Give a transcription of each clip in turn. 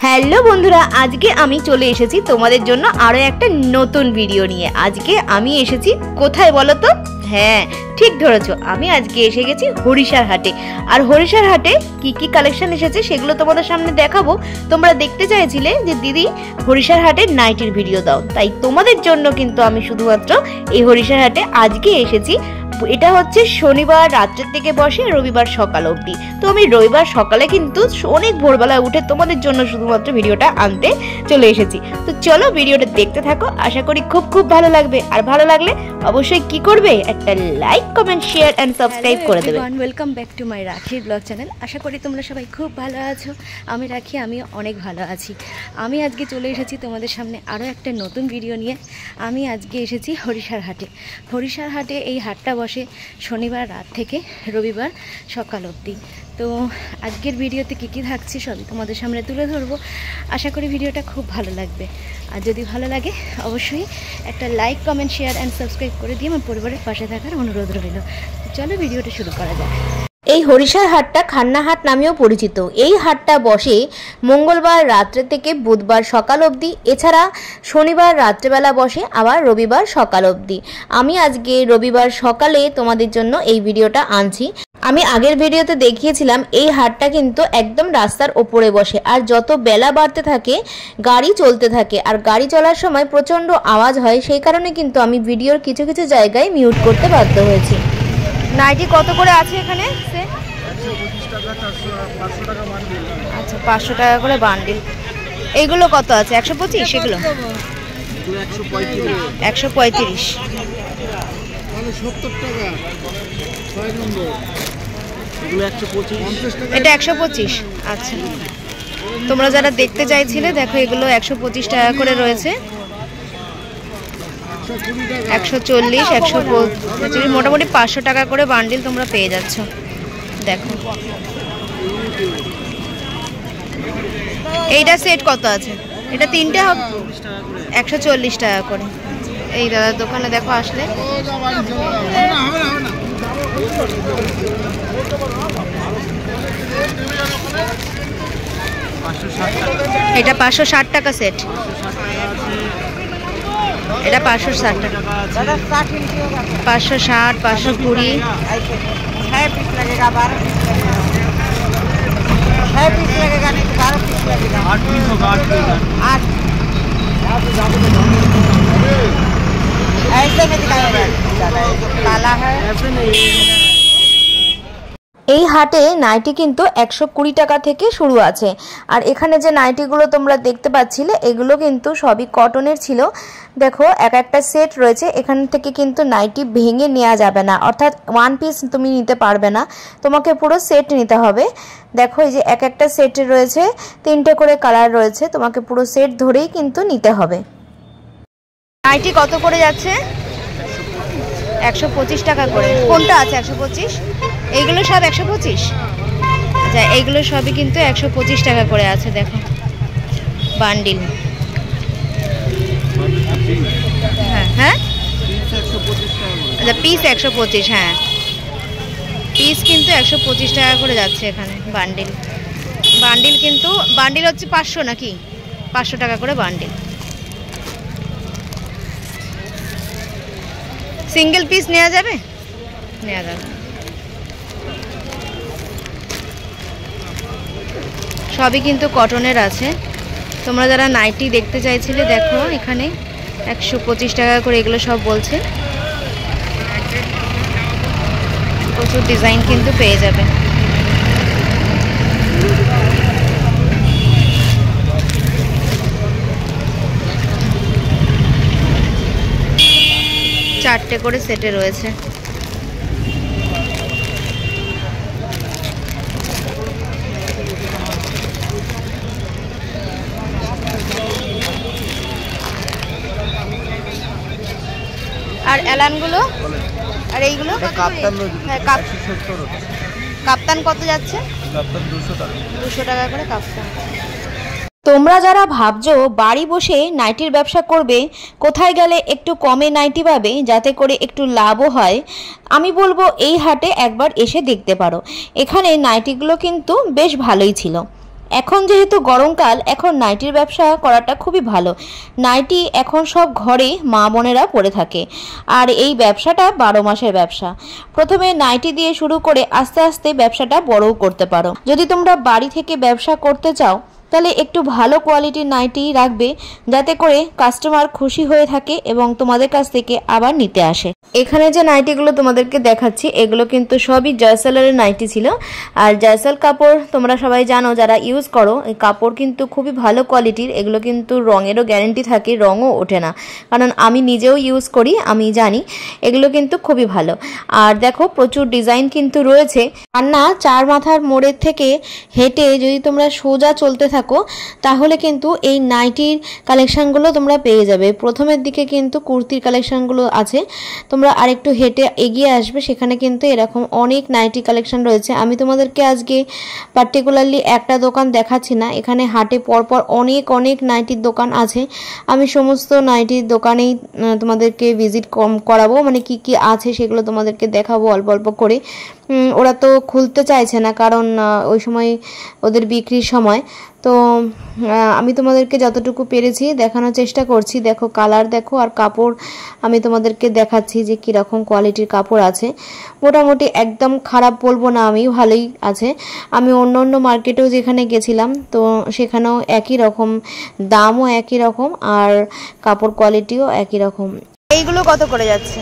Hello বন্ধুরা, আজকে আমি চলে এসেছি তোমাদের জন্য আরো একটা নতুন ভিডিও নিয়ে। আজকে আমি এসেছি কোথায় বলো তো? হ্যাঁ, ঠিক ধরেছো, আমি আজকে এসে গেছি হরিষার হাটে। আর হরিষার হাটে কি কি কালেকশন এসেছে সেগুলো তোমাদের সামনে দেখাবো। তোমরা দেখতে চাইছিলে যে দিদি হরিষার হাটের নাইটির ভিডিও দাও, তাই তোমাদের জন্য কিন্তু আমি শুধুমাত্র এই হরিষার হাটে আজকে এসেছি। এটা হচ্ছে শনিবার রাত্রের থেকে বসে রবিবার সকাল অবধি। তো আমি রবিবার সকালে কিন্তু অনেক ভোরবেলা উঠে তোমাদের জন্য শুধুমাত্র ভিডিওটা আনতে চলে এসেছি। তো চলো ভিডিওটা দেখতে থাকো, আশা করি খুব খুব ভালো লাগবে। আর ভালো লাগলে অবশ্যই কি করবে, একটা like comment share and subscribe করে দেবে। ওয়েলকাম ব্যাক টু মাই রাখির ব্লগ চ্যানেল। আশা করি তোমরা সবাই খুব ভালো আছো। আমি রাখি, আমি অনেক ভালো আছি। আমি আজকে চলে এসেছি তোমাদের সামনে আরও একটা নতুন ভিডিও নিয়ে। আমি আজকে এসেছি হরিষার হাটে। হরিষার হাটে এই হাটটা বসে শনিবার রাত থেকে রবিবার সকাল অবধি। তো আজকের ভিডিওতে কী কী থাকছে সবই তোমাদের সামনে তুলে ধরবো। আশা করি ভিডিওটা খুব ভালো লাগবে। আর যদি ভালো লাগে অবশ্যই একটা like comment share and subscribe করে দিয়ে আমার পরিবারের পাশে থাকার অনুরোধ রইল। চলো ভিডিওটা শুরু করা যাক। এই হরিষার হাটটা খান্না হাট নামেও পরিচিত। এই হাটটা বসে মঙ্গলবার রাত্রে থেকে বুধবার সকাল অবধি, এছাড়া শনিবার রাত্রেবেলা বসে আবার রবিবার সকাল অবধি। আমি আজকে রবিবার সকালে তোমাদের জন্য এই ভিডিওটা আনছি। আমি আগের ভিডিওতে দেখিয়েছিলাম এই হাটটা কিন্তু একদম রাস্তার ওপরে বসে, আর যত বেলা বাড়তে থাকে গাড়ি চলতে থাকে, আর গাড়ি চলার সময় প্রচণ্ড আওয়াজ হয়। সেই কারণে কিন্তু আমি ভিডিওর কিছু কিছু জায়গায় মিউট করতে বাধ্য হয়েছি। নাইটি কত করে আছে এখানে? আচ্ছা, 500 টাকা করে বান্ডিল। এইগুলো কত আছে? 125? এগুলো 135। এটা 125। আচ্ছা, তোমরা যারা দেখতে চাইছিলে দেখো, এগুলো 125 টাকা করে রয়েছে। 140, 125, মোটামুটি 500 টাকা করে বান্ডিল তোমরা পেয়ে যাচ্ছ। দেখো এইটা সেট কত আছে? এটা তিনটে হবে 140 টাকা করে। এই দাদার দোকানে দেখো আসলে। এটা 560 টাকা সেট। এটা 560 টাকা। 560, 520। 6 पीस लगेगा, 12 पीस लगेगा। 6 पीस लगेगा, नहीं तो 12 पीस लगेगा। 8 पीस होगा, 8 पीस। 8 ऐसे में दिखाएगा, काला है ऐसे नहीं। এই হাটে নাইটি কিন্তু 120 টাকা থেকে শুরু আছে। আর এখানে যে নাইটিগুলো তোমরা দেখতে পাচ্ছিলে এগুলো কিন্তু সবই কটনের ছিল। দেখো এক একটা সেট রয়েছে, এখান থেকে কিন্তু নাইটি ভেঙে নেওয়া যাবে না, অর্থাৎ ওয়ান পিস তুমি নিতে পারবে না, তোমাকে পুরো সেট নিতে হবে। দেখো এই যে এক একটা সেট রয়েছে, 3টে করে কালার রয়েছে, তোমাকে পুরো সেট ধরেই কিন্তু নিতে হবে। নাইটি কত করে যাচ্ছে? 125 টাকা করে। কোনটা আছে 125? এইগুলো সব 125। আচ্ছা, এইগুলো সবই কিন্তু 125 টাকা করে আছে। দেখো বান্ডিল। হ্যাঁ হ্যাঁ, আচ্ছা পিস 125। হ্যাঁ, পিস কিন্তু 125 টাকা করে যাচ্ছে এখানে বান্ডিল। বান্ডিল কিন্তু বান্ডিল হচ্ছে 500 নাকি? 500 টাকা করে বান্ডিল। সিঙ্গেল পিস নেওয়া যাবে? নেওয়া যাবে। সবই কিন্তু কটনের আছে। তোমরা যারা নাইটি দেখতে চাইছিলে দেখো এখানে 125 টাকা করে এগুলো সব বলছে। প্রচুর ডিজাইন কিন্তু পেয়ে যাবে। চারটে করে সেটে রয়েছে। আর এলানগুলো আর এইগুলো কাপ্তান কত যাচ্ছে? 200 টাকা করে কাপ্তান। তোমরা যারা ভাবছো বাড়ি বসে নাইটির ব্যবসা করবে, কোথায় গেলে একটু কমে নাইটি পাবে যাতে করে একটু লাভও হয়, আমি বলবো এই হাটে একবার এসে দেখতে পারো। এখানে নাইটিগুলো কিন্তু বেশ ভালোই ছিল। এখন যেহেতু গরমকাল, এখন নাইটির ব্যবসা করাটা খুবই ভালো। নাইটি এখন সব ঘরে মা বোনেরা পরে থাকে, আর এই ব্যবসাটা 12 মাসের ব্যবসা। প্রথমে নাইটি দিয়ে শুরু করে আস্তে আস্তে ব্যবসাটা বড়ও করতে পারো। যদি তোমরা বাড়ি থেকে ব্যবসা করতে চাও তাহলে একটু ভালো কোয়ালিটির নাইটি রাখবে, যাতে করে কাস্টমার খুশি হয়ে থাকে এবং তোমাদের কাছ থেকে আবার নিতে আসে। এখানে যে নাইটিগুলো তোমাদেরকে দেখাচ্ছি এগুলো কিন্তু সবই জয়সলের নাইটি ছিল। আর জয়সল কাপড় তোমরা সবাই জানো যারা ইউজ করো, এই কাপড় কিন্তু খুবই ভালো কোয়ালিটির। এগুলো কিন্তু রঙেরও গ্যারেন্টি থাকে, রঙও ওঠে না, কারণ আমি নিজেও ইউজ করি, আমি জানি এগুলো কিন্তু খুবই ভালো। আর দেখো প্রচুর ডিজাইন কিন্তু রয়েছে। আর না, চার মাথার মোড়ের থেকে হেঁটে যদি তোমরা সোজা চলতে থাকো তাহলে কিন্তু এই নাইটির কালেকশনগুলো তোমরা পেয়ে যাবে। প্রথমের দিকে কিন্তু কুর্তির কালেকশনগুলো আছে, তোমরা আরেকটু হেঁটে এগিয়ে আসবে, সেখানে কিন্তু এরকম অনেক নাইটি কালেকশন রয়েছে। আমি তোমাদেরকে আজকে পার্টিকুলারলি একটা দোকান দেখাচ্ছি না, এখানে হাটে পরপর অনেক অনেক নাইটির দোকান আছে। আমি সমস্ত নাইটির দোকানেই তোমাদেরকে ভিজিট করাবো, মানে কি কি আছে সেগুলো তোমাদেরকে দেখাবো অল্প অল্প করে। ওরা তো খুলতে চাইছে না, কারণ ওই সময় ওদের বিক্রির সময়। তো আমি তোমাদেরকে যতটুকু পেরেছি দেখানোর চেষ্টা করছি। দেখো কালার দেখো, আর কাপড় আমি তোমাদেরকে দেখাচ্ছি যে কীরকম কোয়ালিটির কাপড় আছে। মোটামুটি একদম খারাপ বলবো না, আমি ভালোই আছে। আমি অন্য অন্য মার্কেটেও যেখানে গেছিলাম তো সেখানেও একই রকম, দামও একই রকম, আর কাপড় কোয়ালিটিও একই রকম। এইগুলো কত করে যাচ্ছে?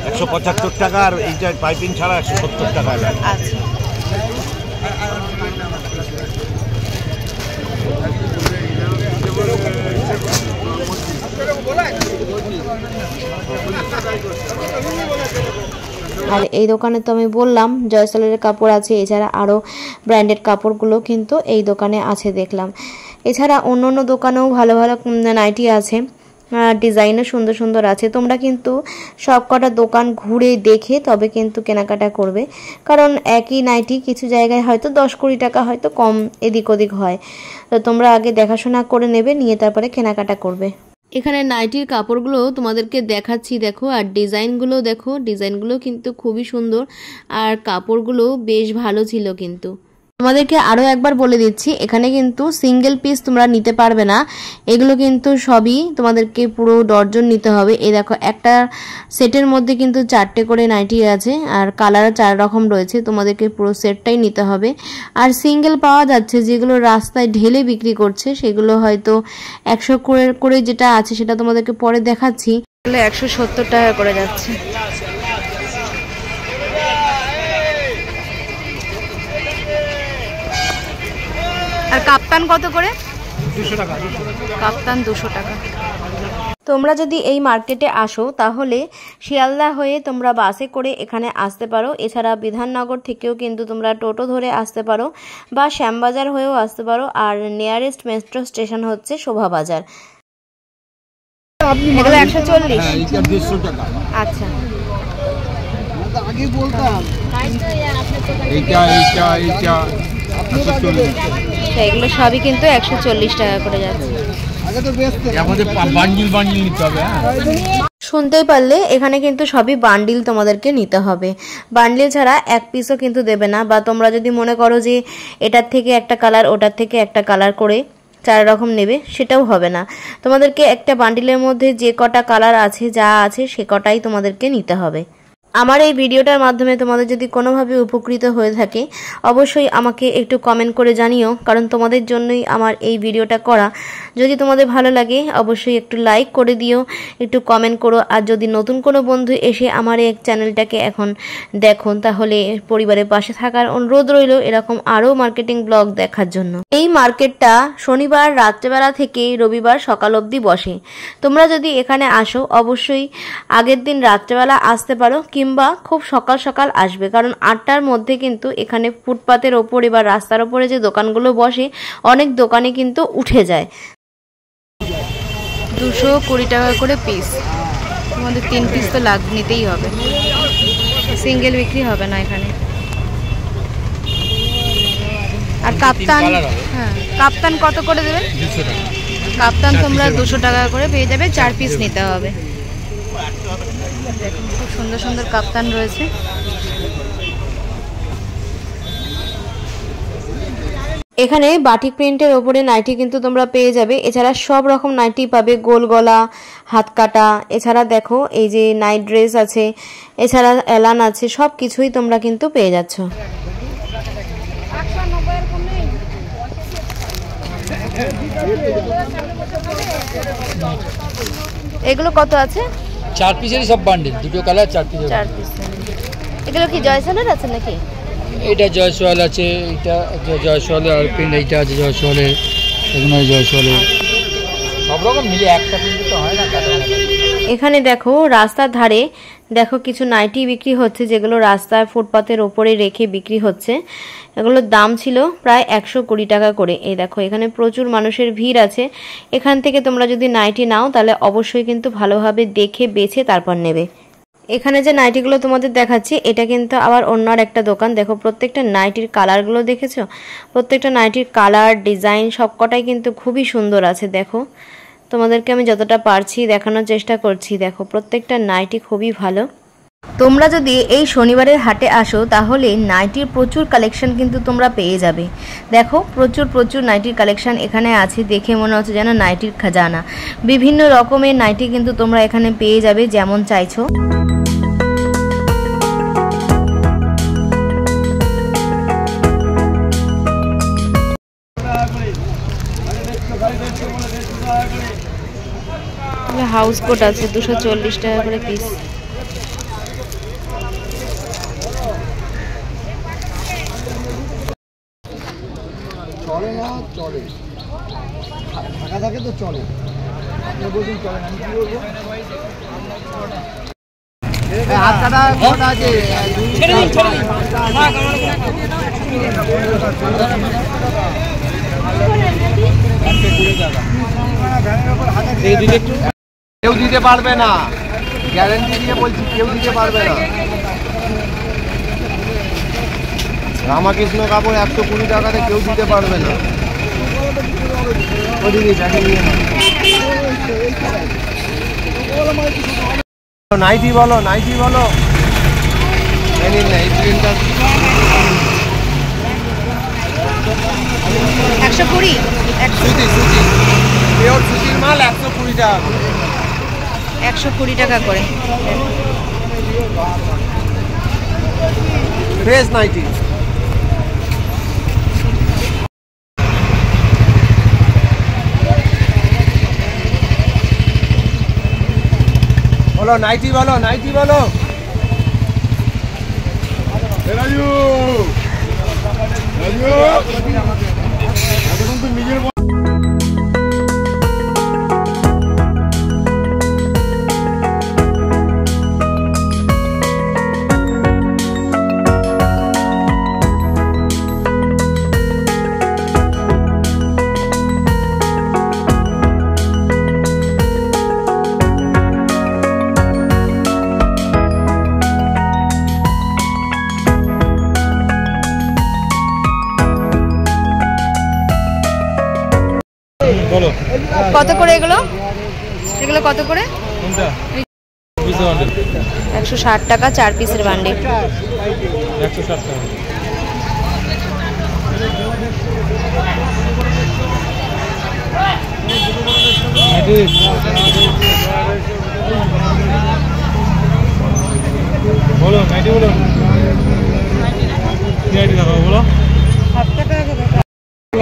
175 টাকা, আর এইটা পাইপিং ছাড়া 170 টাকা লাগে। আচ্ছা, আর এই দোকানে তো আমি বললাম জয়সলের কাপড় আছে, এছাড়া আরও ব্র্যান্ডেড কাপড়গুলো কিন্তু এই দোকানে আছে দেখলাম। এছাড়া অন্য অন্য দোকানেও ভালো ভালো নাইটি আছে, ডিজাইনও সুন্দর সুন্দর আছে। তোমরা কিন্তু সব কটা দোকান ঘুরে দেখে তবে কিন্তু কেনাকাটা করবে, কারণ একই নাইটি কিছু জায়গায় হয়তো 10-20 টাকা হয়তো কম এদিক ওদিক হয়। তো তোমরা আগে দেখাশোনা করে নেবে, নিয়ে তারপরে কেনাকাটা করবে। এখানে নাইটির কাপড়গুলো তোমাদেরকে দেখাচ্ছি দেখো, আর ডিজাইনগুলো দেখো, ডিজাইনগুলো কিন্তু খুবই সুন্দর, আর কাপড়গুলো বেশ ভালো ছিল। কিন্তু তোমাদেরকে আরও একবার বলে দিচ্ছি, এখানে কিন্তু সিঙ্গেল পিস তোমরা নিতে পারবে না, এগুলো কিন্তু সবই তোমাদেরকে পুরো ডর্জন নিতে হবে। এই দেখো একটা সেটের মধ্যে কিন্তু 4টে করে নাইটি আছে, আর কালার 4 রকম রয়েছে, তোমাদেরকে পুরো সেটটাই নিতে হবে। আর সিঙ্গেল পাওয়া যাচ্ছে, যেগুলো রাস্তায় ঢেলে বিক্রি করছে সেগুলো হয়তো 100 করে যেটা আছে সেটা তোমাদেরকে পরে দেখাচ্ছি, 170 টাকা করে যাচ্ছে। আর কাপ্তান কত করে? 200 টাকা। কাপ্তান 200 টাকা। তোমরা যদি এই মার্কেটে আসো তাহলে শিয়ালদা হয়ে তোমরা বাসে করে এখানে আসতে পারো। এছাড়া বিধাননগর থেকেও কিন্তু তোমরা টোটো ধরে আসতে পারো, বা শ্যামবাজার হয়েও আসতে পারো। আর নিয়ারেস্ট মেট্রো স্টেশন হচ্ছে শোভাবাজার। এগুলো 140। এটা 200 টাকা। আচ্ছা, আগে বলতাম এইটা 140। এগুলো সবই কিন্তু 140 টাকা করে যাচ্ছে। শুনতেই পারলে এখানে কিন্তু সবই বান্ডিল তোমাদেরকে নিতে হবে, বান্ডিল ছাড়া এক পিসও কিন্তু দেবে না। বা তোমরা যদি মনে করো যে এটার থেকে একটা কালার ওটার থেকে একটা কালার করে 4 রকম নেবে, সেটাও হবে না। তোমাদেরকে একটা বান্ডিলের মধ্যে যে কটা কালার আছে, যা আছে সে কটাই তোমাদেরকে নিতে হবে। আমার এই ভিডিওটার মাধ্যমে তোমাদের যদি কোনোভাবে উপকৃত হয়ে থাকে অবশ্যই আমাকে একটু কমেন্ট করে জানিও, কারণ তোমাদের জন্যই আমার এই ভিডিওটা করা। যদি তোমাদের ভালো লাগে অবশ্যই একটু লাইক করে দিও, একটু কমেন্ট করো। আর যদি নতুন কোনো বন্ধু এসে আমার এই চ্যানেলটাকে এখন দেখুন তাহলে পরিবারের পাশে থাকার অনুরোধ রইল এরকম আরও মার্কেটিং ব্লগ দেখার জন্য। এই মার্কেটটা শনিবার রাত্রেবেলা থেকে রবিবার সকাল অবধি বসে। তোমরা যদি এখানে আসো অবশ্যই আগের দিন রাত্রেবেলা আসতে পারো, কিংবা খুব সকাল সকাল আসবে, কারণ 8টার মধ্যে কিন্তু এখানে ফুটপাতের ওপরে বা রাস্তার ওপরে যে দোকানগুলো বসে অনেক দোকানে কিন্তু উঠে যায়। 220 টাকা করে পিস, তোমাদের 3 পিস তো নিতেই হবে, সিঙ্গেল বিক্রি হবে না এখানে। আর কাপ্তান, হ্যাঁ কাপ্তান কত করে দেবেন? 200 টাকা। কাপ্তান তোমরা 200 টাকা করে পেয়ে যাবে, 4 পিস নিতে হবে। দেখুন খুব সুন্দর সুন্দর কাপ্তান রয়েছে। এখানে বাটিক প্রিন্টের ওপরে নাইটি কিন্তু তোমরা পেয়ে যাবে। এছাড়া সব রকম নাইটি পাবে, গোল গলা, হাত কাটা। এছাড়া দেখো এই যে নাইট ড্রেস আছে, এছাড়া এলান আছে, সব কিছুই তোমরা কিন্তু পেয়ে যাচ্ছ। এগুলো কত আছে? 4 পিসেরই সব বান্ডিল, দুটো কালার 4 পিস। 4 পিস। এগুলো কি জয়সওয়ালের আছে নাকি? এটা জয়সওয়াল আছে, এটা জয়সওয়ালের, আর প্রিন্ট এইটা আছে জয়সওয়ালের, এগুলো জয়সওয়ালের, সব রকম মিলে একটা প্রিন্ট তো হয় না। এখানে দেখো রাস্তার ধারে দেখো কিছু নাইটি বিক্রি হচ্ছে, যেগুলো রাস্তার ফুটপাতের ওপরে রেখে বিক্রি হচ্ছে। এগুলোর দাম ছিল প্রায় 120 টাকা করে। এই দেখো এখানে প্রচুর মানুষের ভিড় আছে। এখান থেকে তোমরা যদি নাইটি নাও তাহলে অবশ্যই কিন্তু ভালোভাবে দেখে বেছে তারপর নেবে। এখানে যে নাইটিগুলো তোমাদের দেখাচ্ছি এটা কিন্তু আবার অন্য একটা দোকান। দেখো প্রত্যেকটা নাইটির কালারগুলো দেখেছো? প্রত্যেকটা নাইটির কালার, ডিজাইন সবকটাই কিন্তু খুবই সুন্দর আছে। দেখো তোমাদেরকে আমি যতটা পারছি দেখানোর চেষ্টা করছি। দেখো প্রত্যেকটা নাইটি খুবই ভালো। তোমরা যদি এই শনিবারের হাটে আসো তাহলে নাইটির প্রচুর কালেকশন কিন্তু তোমরা পেয়ে যাবে। দেখো প্রচুর নাইটির কালেকশন এখানে আছে, দেখে মনে হচ্ছে যেন নাইটির খাজানা। বিভিন্ন রকমের নাইটি কিন্তু তোমরা এখানে পেয়ে যাবে যেমন চাইছো। হাউস কোট আছে 240 টাকা করে পিস। চলে না, চলে ফাঁকা থাকে তো চলে। আপনি বলছেন চলে না, আমি কি বলবো? হাত কাটা কোটা আছে, কেউ দিতে পারবে না, গ্যারান্টি দিয়ে বলছি, কেউ দিতে পারবে না। রামাকৃষ্ণ কাপড় 120 টাকাতে কেউ দিতে পারবে না। নাইটি বলো, নাইটি বলো। এই প্রিন্টটা 120 সুতি, সুতি পিওর সুতির মাল 120 টাকা করে। 120 টাকা করে ফ্রেশ নাইটি। বলো নাইটি বলো, নাইটি বলো। রাজু রাজু এখন তো নিজের বলো কত করে এগুলো? এগুলো কত করে? কোনটা? 160 টাকা 4 পিসের বান্ডিল। 160 টাকা। বলো নাইটি বলো, কি নাইটি দেখাবো বলো? 7 টাকা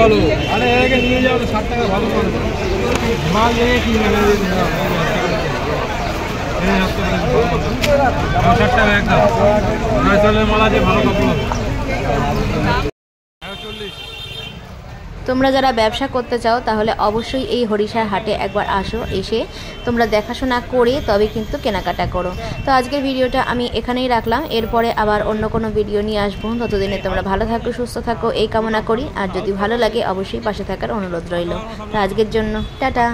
বলো। আরে একে নিয়ে যাও, 60 টাকা ভালো করে মাল নিয়ে কি নেবে? 60 টাকা একদম জয়সওয়ালের মাল আছে, ভালো কাপড়। তোমরা যারা ব্যবসা করতে চাও তাহলে অবশ্যই এই হরিষার হাটে একবার আসো, এসে তোমরা দেখাশোনা করে তবে কিন্তু কেনাকাটা করো। তো আজকের ভিডিওটা আমি এখানেই রাখলাম, এরপরে আবার অন্য কোনো ভিডিও নিয়ে আসবো। ততদিনে তোমরা ভালো থাকো, সুস্থ থাকো এই কামনা করি। আর যদি ভালো লাগে অবশ্যই পাশে থাকার অনুরোধ রইল। তো আজকের জন্য টাটা।